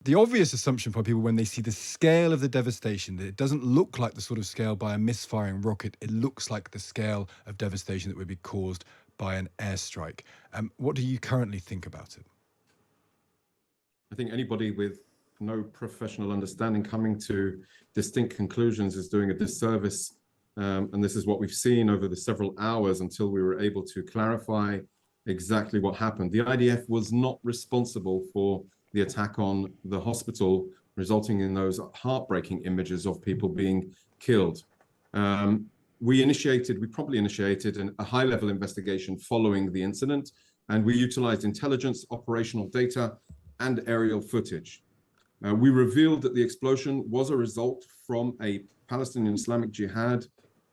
The obvious assumption for people when they see the scale of the devastation, that it doesn't look like the sort of scale by a misfiring rocket. It looks like the scale of devastation that would be caused by an airstrike. What do you currently think about it? I think anybody with no professional understanding coming to distinct conclusions is doing a disservice. And this is what we've seen over the several hours until we were able to clarify exactly what happened. The IDF was not responsible for the attack on the hospital, resulting in those heartbreaking images of people being killed. We promptly initiated a high-level investigation following the incident, and we utilized intelligence, operational data, and aerial footage. We revealed that the explosion was a result from a Palestinian Islamic Jihad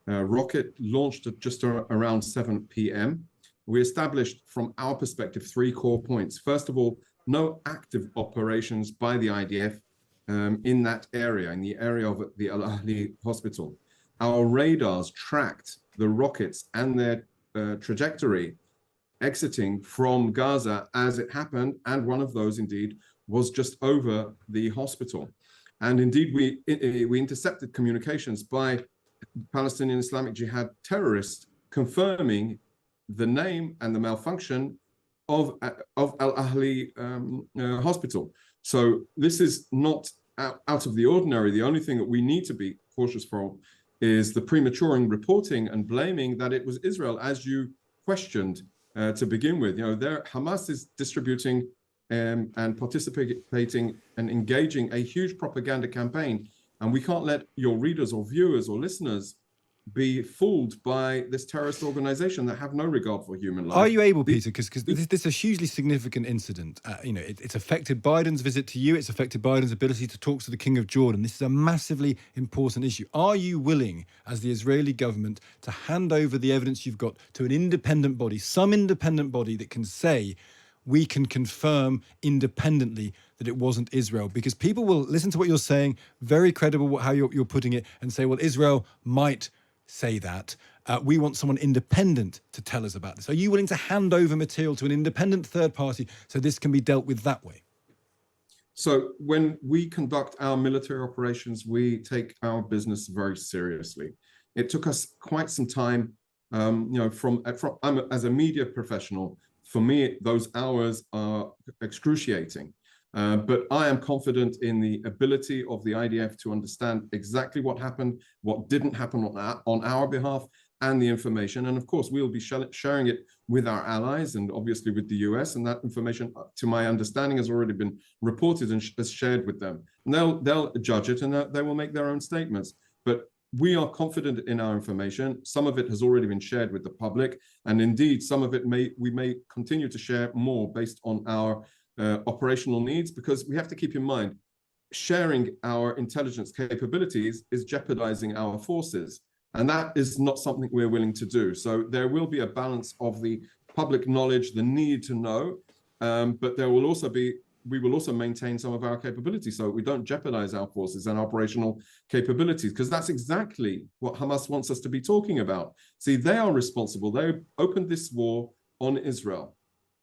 rocket launched at just around 7 p.m. We established, from our perspective, 3 core points. First of all, no active operations by the IDF in that area, in the area of the Al-Ahli Hospital. Our radars tracked the rockets and their trajectory exiting from Gaza as it happened, and one of those indeed was just over the hospital. And indeed, we intercepted communications by Palestinian Islamic Jihad terrorists confirming the name and the malfunction of Al-Ahli Hospital. So this is not out of the ordinary. The only thing that we need to be cautious from is the premature reporting and blaming that it was Israel, as you questioned to begin with. Hamas is distributing and participating and engaging a huge propaganda campaign, and we can't let your readers or viewers or listeners be fooled by this terrorist organization that have no regard for human life. Are you able, Peter, because this is a hugely significant incident. It's affected Biden's visit to you. It's affected Biden's ability to talk to the King of Jordan. This is a massively important issue. Are you willing, as the Israeli government, to hand over the evidence you've got to an independent body, some independent body that can say, we can confirm independently that it wasn't Israel? Because people will listen to what you're saying, very credible how you're putting it, and say, well, Israel might say that. We want someone independent to tell us about this. Are you willing to hand over material to an independent third party so this can be dealt with that way? So when we conduct our military operations, we take our business very seriously. It took us quite some time, as a media professional, for me, those hours are excruciating. But I am confident in the ability of the IDF to understand exactly what happened, what didn't happen on our behalf, and the information. And of course, we'll be sharing it with our allies and obviously with the US. And that information, to my understanding, has already been reported and shared with them. And they'll judge it, and they will make their own statements. But we are confident in our information. Some of it has already been shared with the public. And indeed, some of it we may continue to share more based on our operational needs, because we have to keep in mind, sharing our intelligence capabilities is jeopardizing our forces. And that is not something we're willing to do. So there will be a balance of the public knowledge, the need to know, but we will also maintain some of our capabilities so we don't jeopardize our forces and operational capabilities, because that's exactly what Hamas wants us to be talking about. See, they are responsible. They opened this war on Israel.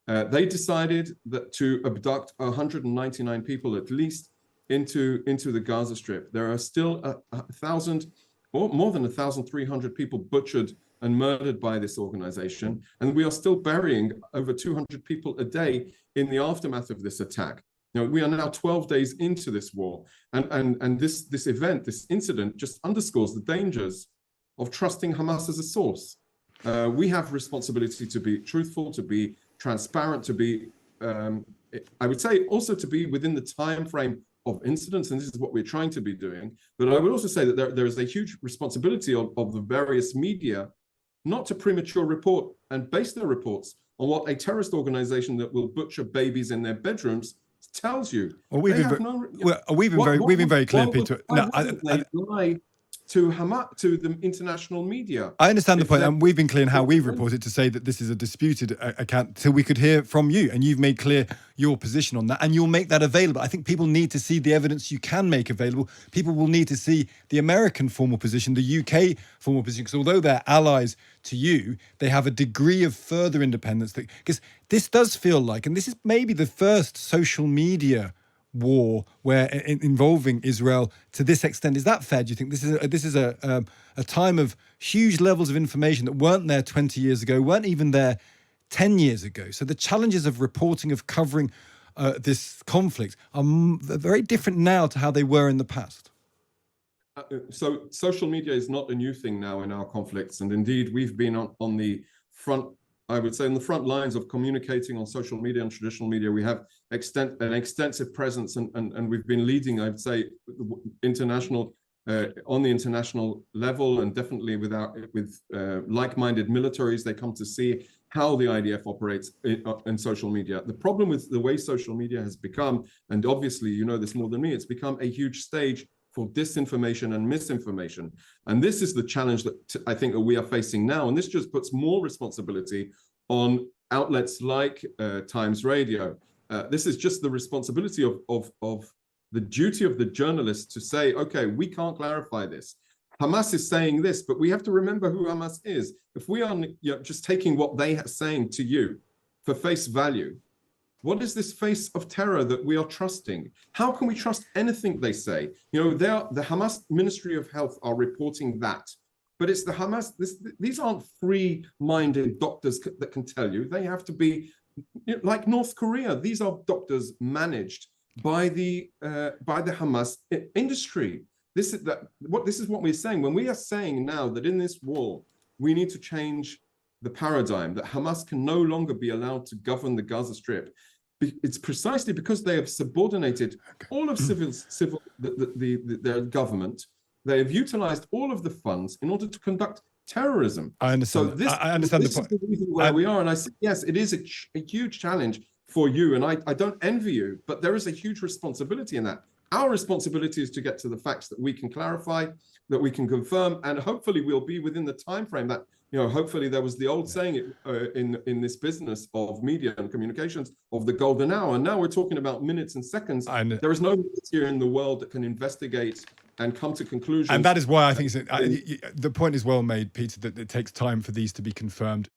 They decided that to abduct 199 people at least into the Gaza Strip. There are still 1,000 or more than 1,300 people butchered and murdered by this organization, and we are still burying over 200 people a day in the aftermath of this attack. We are now 12 days into this war, and this incident just underscores the dangers of trusting Hamas as a source. We have responsibility to be truthful, to be transparent, to be, I would say, also to be within the time frame of incidents, and this is what we're trying to be doing. But I would also say that there is a huge responsibility of the various media not to premature report and base their reports on what a terrorist organization that will butcher babies in their bedrooms tells you. Well, we've been very clear, Peter. They lie to Hamas, to the international media. I understand the point, and we've been clear in how we've reported to say that this is a disputed account till we could hear from you, and you've made clear your position on that, and you'll make that available. I think people need to see the evidence you can make available. People will need to see the American formal position, the UK formal position, because although they're allies to you, they have a degree of further independence. Because this does feel like, and this is maybe the first social media war where involving Israel to this extent. Is that fair? Do you think this is a time of huge levels of information that weren't there 20 years ago, weren't even there 10 years ago? So the challenges of reporting, of covering this conflict are very different now to how they were in the past. So social media is not a new thing now in our conflicts. And indeed, we've been on the front, I would say, on the front lines of communicating on social media and traditional media. We have an extensive presence, and we've been leading, I'd say, international on the international level, and definitely with like-minded militaries. They come to see how the IDF operates in social media. The problem with the way social media has become, and obviously you know this more than me, it's become a huge stage for disinformation and misinformation. And this is the challenge that I think that we are facing now. And this just puts more responsibility on outlets like Times Radio. This is just the responsibility of the duty of the journalists to say, okay, we can't clarify this. Hamas is saying this, but we have to remember who Hamas is. If we are just taking what they are saying to you for face value, what is this face of terror that we are trusting? How can we trust anything they say? You know, the Hamas Ministry of Health are reporting that, but it's the Hamas. These aren't free-minded doctors that can tell you. They have to be like North Korea. These are doctors managed by the Hamas industry. This is what we're saying. When we are saying now that in this war we need to change the paradigm, that Hamas can no longer be allowed to govern the Gaza Strip, it's precisely because they have subordinated all of their government. They have utilized all of the funds in order to conduct terrorism. I understand. So this, I understand this the point. is the reason where we are. And I say, yes, it is a huge challenge for you. And I don't envy you, but there is a huge responsibility in that. Our responsibility is to get to the facts that we can clarify, that we can confirm, and hopefully we'll be within the time frame that, you know, hopefully there was the old saying in this business of media and communications of the golden hour. And now we're talking about minutes and seconds. There is no media in the world that can investigate and come to conclusions. And that is why I think the point is well made, Peter, that it takes time for these to be confirmed.